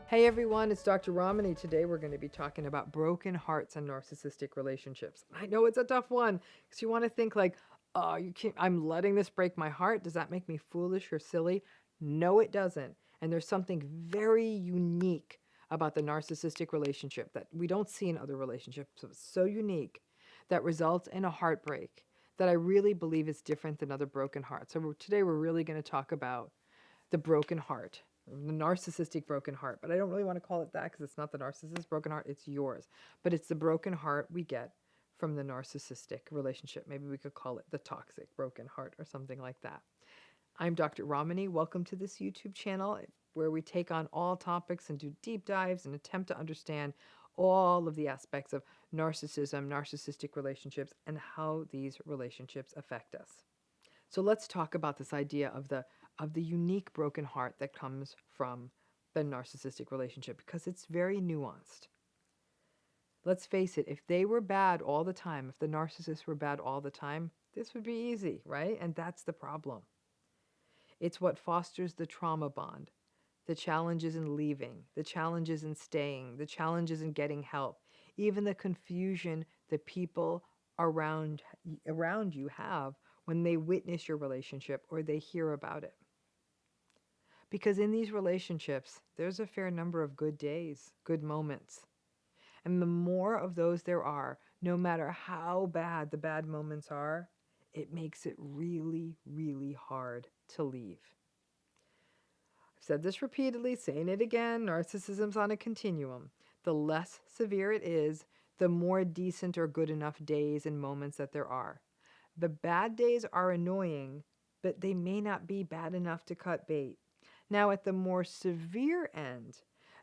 Hey everyone, it's Dr. Ramani. Today we're going to be talking about broken hearts and narcissistic relationships. I know it's a tough one because you want to think like, oh, you can't, I'm letting this break my heart. Does that make me foolish or silly? No, it doesn't. And there's something very unique about the narcissistic relationship that we don't see in other relationships. So it's so unique that results in a heartbreak that I really believe is different than other broken hearts. So today we're really going to talk about the broken heart, the narcissistic broken heart. But I don't really want to call it that because it's not the narcissist's broken heart, it's yours. But it's the broken heart we get from the narcissistic relationship. Maybe we could call it the toxic broken heart or something like that. I'm Dr. Ramani. Welcome to this YouTube channel where we take on all topics and do deep dives and attempt to understand all of the aspects of narcissism, narcissistic relationships, and how these relationships affect us. So let's talk about this idea of the unique broken heart that comes from the narcissistic relationship because it's very nuanced. Let's face it, if they were bad all the time, if the narcissists were bad all the time, this would be easy, right? And that's the problem. It's what fosters the trauma bond, the challenges in leaving, the challenges in staying, the challenges in getting help, even the confusion that people around you have when they witness your relationship or they hear about it. Because in these relationships, there's a fair number of good days, good moments. And the more of those there are, no matter how bad the bad moments are, it makes it really, really hard to leave. I've said this repeatedly, saying it again, narcissism's on a continuum. The less severe it is, the more decent or good enough days and moments that there are. The bad days are annoying, but they may not be bad enough to cut bait. Now, at the more severe end,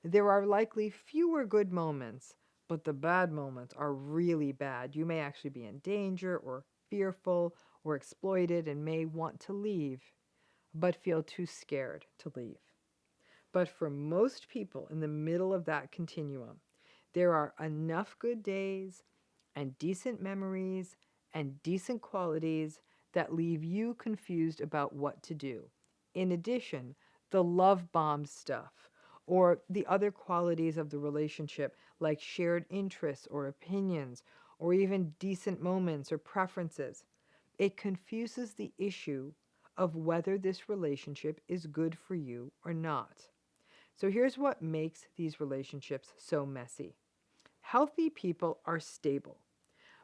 there are likely fewer good moments, but the bad moments are really bad. You may actually be in danger or fearful or exploited and may want to leave, but feel too scared to leave. But for most people in the middle of that continuum, there are enough good days and decent memories and decent qualities that leave you confused about what to do. In addition, the love bomb stuff or the other qualities of the relationship like shared interests or opinions or even decent moments or preferences, it confuses the issue of whether this relationship is good for you or not. So here's what makes these relationships so messy. Healthy people are stable.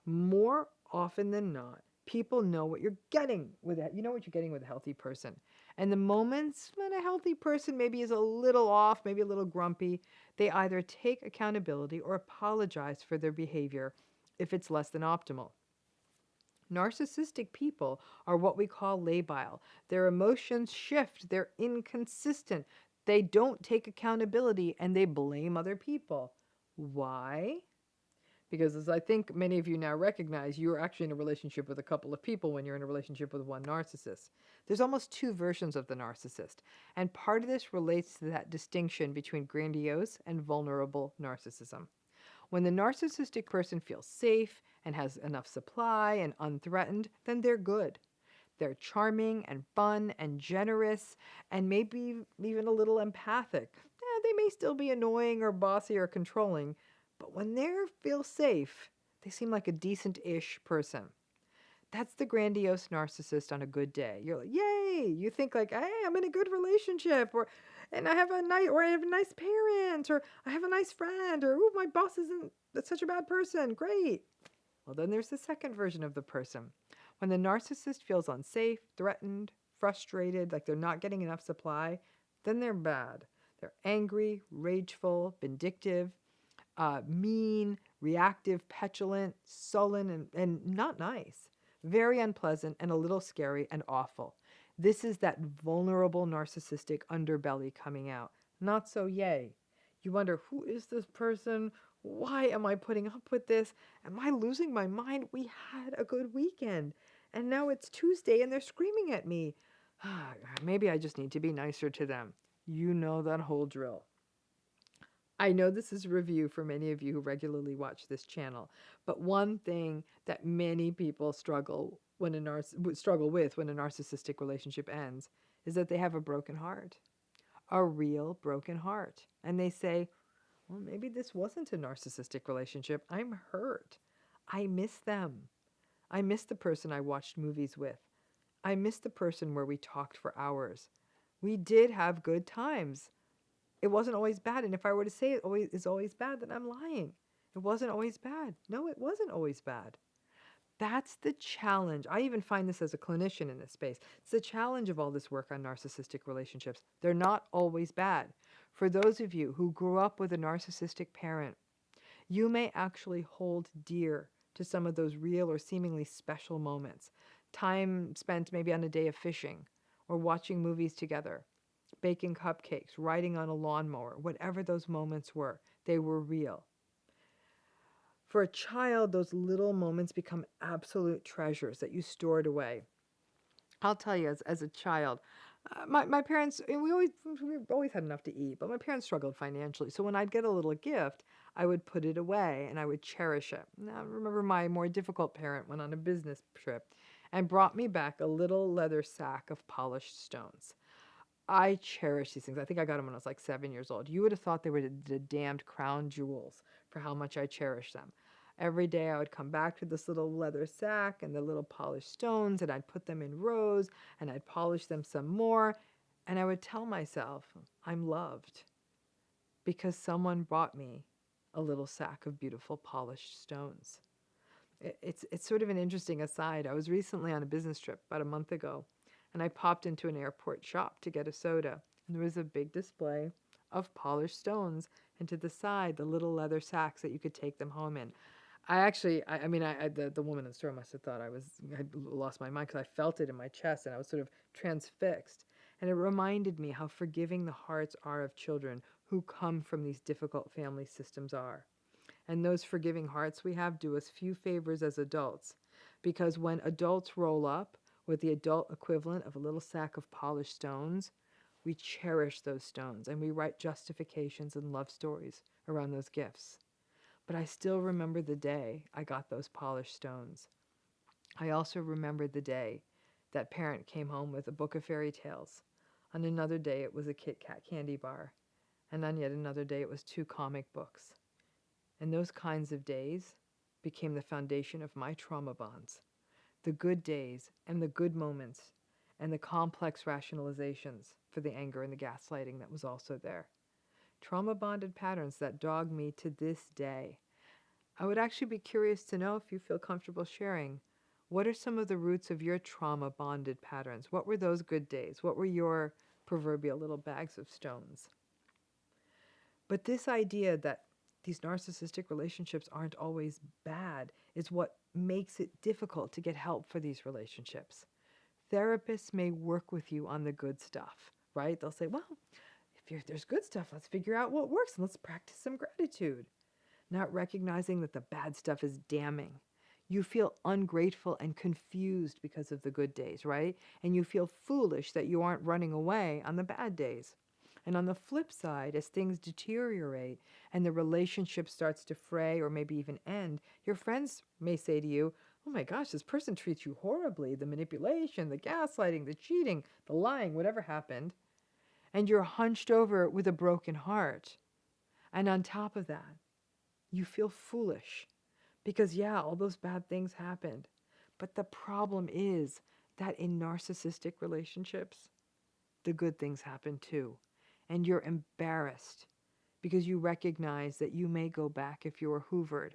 More often than not, people know what you're getting with it. You know what you're getting with a healthy person. And the moments when a healthy person maybe is a little off, maybe a little grumpy, they either take accountability or apologize for their behavior if it's less than optimal. Narcissistic people are what we call labile. Their emotions shift, they're inconsistent, they don't take accountability, and they blame other people. Why? Because as I think many of you now recognize, you're actually in a relationship with a couple of people when you're in a relationship with one narcissist. There's almost two versions of the narcissist, and part of this relates to that distinction between grandiose and vulnerable narcissism. When the narcissistic person feels safe and has enough supply and unthreatened, then they're good. They're charming and fun and generous and maybe even a little empathic. They may still be annoying or bossy or controlling, but when they feel safe, they seem like a decent-ish person. That's the grandiose narcissist on a good day. You're like, yay! You think like, hey, I'm in a good relationship, and I have a nice parent, or I have a nice friend, or ooh, my boss isn't such a bad person. Great. Well, then there's the second version of the person. When the narcissist feels unsafe, threatened, frustrated, like they're not getting enough supply, then they're bad. They're angry, rageful, vindictive, mean, reactive, petulant, sullen, and not nice. Very unpleasant and a little scary and awful. This is that vulnerable narcissistic underbelly coming out. Not so yay. You wonder, who is this person? Why am I putting up with this? Am I losing my mind? We had a good weekend. And now it's Tuesday and they're screaming at me. Maybe I just need to be nicer to them. You know that whole drill. I know this is a review for many of you who regularly watch this channel, but one thing that many people struggle with when a narcissistic relationship ends is that they have a broken heart. a real broken heart. And they say, well, maybe this wasn't a narcissistic relationship. I'm hurt. I miss them. I miss the person I watched movies with. I miss the person where we talked for hours. We did have good times. It wasn't always bad. And if I were to say it always is always bad, then I'm lying. It wasn't always bad. No, it wasn't always bad. That's the challenge. I even find this as a clinician in this space. It's the challenge of all this work on narcissistic relationships. They're not always bad. For those of you who grew up with a narcissistic parent, you may actually hold dear to some of those real or seemingly special moments. Time spent maybe on a day of fishing or watching movies together, baking cupcakes, riding on a lawnmower, whatever those moments were, they were real. For a child, those little moments become absolute treasures that you stored away. I'll tell you, as a child, my parents, and we always had enough to eat, but my parents struggled financially. So when I'd get a little gift, I would put it away and I would cherish it. Now, I remember my more difficult parent went on a business trip and brought me back a little leather sack of polished stones. I cherish these things. I think I got them when I was like 7 years old. You would have thought they were the damned crown jewels for how much I cherish them. Every day I would come back to this little leather sack and the little polished stones, and I'd put them in rows, and I'd polish them some more, and I would tell myself, I'm loved because someone brought me a little sack of beautiful polished stones. It's sort of an interesting aside. I was recently on a business trip about a month ago, and I popped into an airport shop to get a soda, and there was a big display of polished stones, and to the side, the little leather sacks that you could take them home in. The woman in the store must have thought I'd lost my mind because I felt it in my chest and I was sort of transfixed. And it reminded me how forgiving the hearts are of children who come from these difficult family systems are. And those forgiving hearts we have do us few favors as adults, because when adults roll up with the adult equivalent of a little sack of polished stones, we cherish those stones and we write justifications and love stories around those gifts. But I still remember the day I got those polished stones. I also remember the day that parent came home with a book of fairy tales. On another day, it was a Kit Kat candy bar. And on yet another day, it was 2 comic books. And those kinds of days became the foundation of my trauma bonds. The good days and the good moments and the complex rationalizations for the anger and the gaslighting that was also there. Trauma-bonded patterns that dog me to this day. I would actually be curious to know, if you feel comfortable sharing, what are some of the roots of your trauma-bonded patterns? What were those good days? What were your proverbial little bags of stones? But this idea that these narcissistic relationships aren't always bad is what makes it difficult to get help for these relationships. Therapists may work with you on the good stuff, right? They'll say, well, if there's good stuff, let's figure out what works and let's practice some gratitude. Not recognizing that the bad stuff is damning. You feel ungrateful and confused because of the good days, right? And you feel foolish that you aren't running away on the bad days. And on the flip side, as things deteriorate and the relationship starts to fray or maybe even end, your friends may say to you, oh my gosh, this person treats you horribly. The manipulation, the gaslighting, the cheating, the lying, whatever happened. And you're hunched over with a broken heart. And on top of that, you feel foolish because, yeah, all those bad things happened. But the problem is that in narcissistic relationships, the good things happen too. And you're embarrassed because you recognize that you may go back if you were hoovered.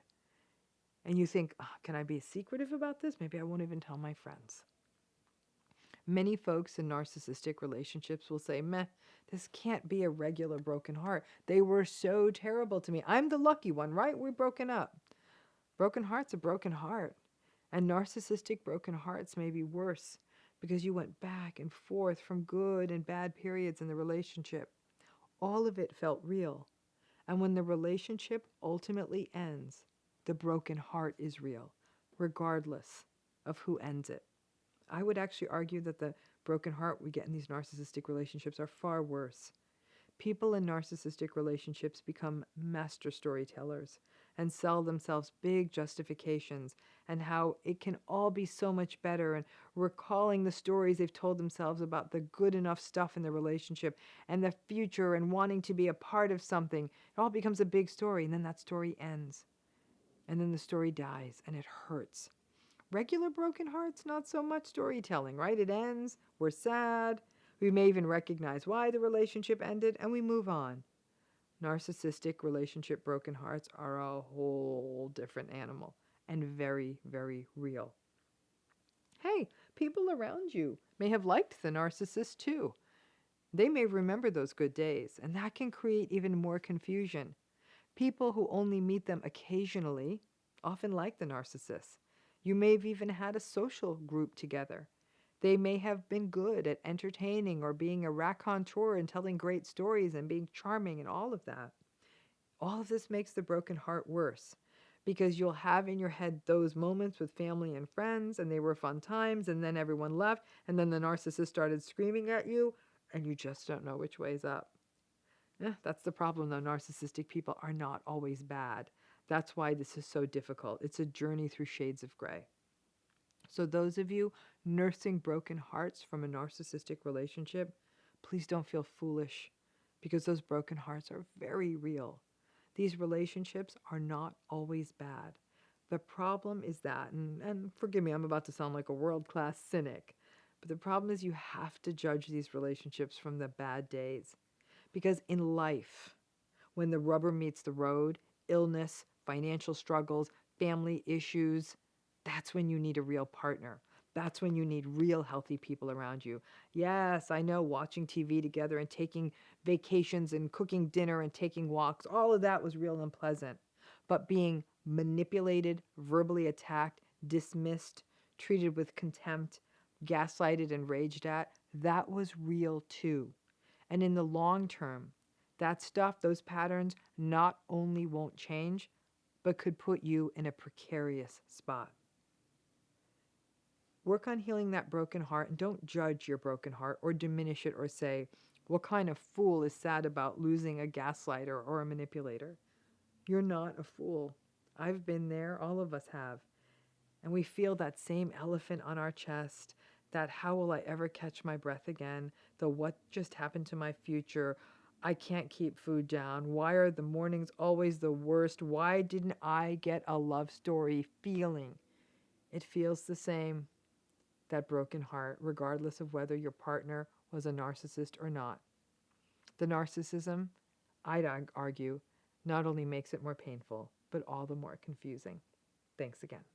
And you think, oh, can I be secretive about this? Maybe I won't even tell my friends. Many folks in narcissistic relationships will say, meh, this can't be a regular broken heart. They were so terrible to me. I'm the lucky one, right? We're broken up. Broken heart's a broken heart. And narcissistic broken hearts may be worse because you went back and forth from good and bad periods in the relationship. All of it felt real. And when the relationship ultimately ends, the broken heart is real, regardless of who ends it. I would actually argue that the broken heart we get in these narcissistic relationships are far worse. People in narcissistic relationships become master storytellers, and sell themselves big justifications and how it can all be so much better, and recalling the stories they've told themselves about the good enough stuff in the relationship and the future and wanting to be a part of something. It all becomes a big story, and then that story ends. And then the story dies, and it hurts. Regular broken hearts, not so much storytelling, right? It ends, we're sad, we may even recognize why the relationship ended, and we move on. Narcissistic relationship broken hearts are a whole different animal and very, very real. Hey, people around you may have liked the narcissist too. They may remember those good days, and that can create even more confusion. People who only meet them occasionally often like the narcissist. You may have even had a social group together. They may have been good at entertaining or being a raconteur and telling great stories and being charming and all of that. All of this makes the broken heart worse because you'll have in your head those moments with family and friends, and they were fun times, and then everyone left, and then the narcissist started screaming at you, and you just don't know which way's up. That's the problem, though. Narcissistic people are not always bad. That's why this is so difficult. It's a journey through shades of gray. So those of you nursing broken hearts from a narcissistic relationship, please don't feel foolish, because those broken hearts are very real. These relationships are not always bad. The problem is that, and forgive me, I'm about to sound like a world-class cynic, but the problem is you have to judge these relationships from the bad days. Because in life, when the rubber meets the road, illness, financial struggles, family issues, that's when you need a real partner. That's when you need real healthy people around you. Yes, I know watching TV together and taking vacations and cooking dinner and taking walks, all of that was real unpleasant. But being manipulated, verbally attacked, dismissed, treated with contempt, gaslighted and raged at, that was real too. And in the long term, that stuff, those patterns, not only won't change, but could put you in a precarious spot. Work on healing that broken heart, and don't judge your broken heart or diminish it or say, what kind of fool is sad about losing a gaslighter or a manipulator? You're not a fool. I've been there, all of us have. And we feel that same elephant on our chest, that how will I ever catch my breath again, the what just happened to my future, I can't keep food down, why are the mornings always the worst, why didn't I get a love story feeling? It feels the same, that broken heart, regardless of whether your partner was a narcissist or not. The narcissism, I'd argue, not only makes it more painful, but all the more confusing. Thanks again.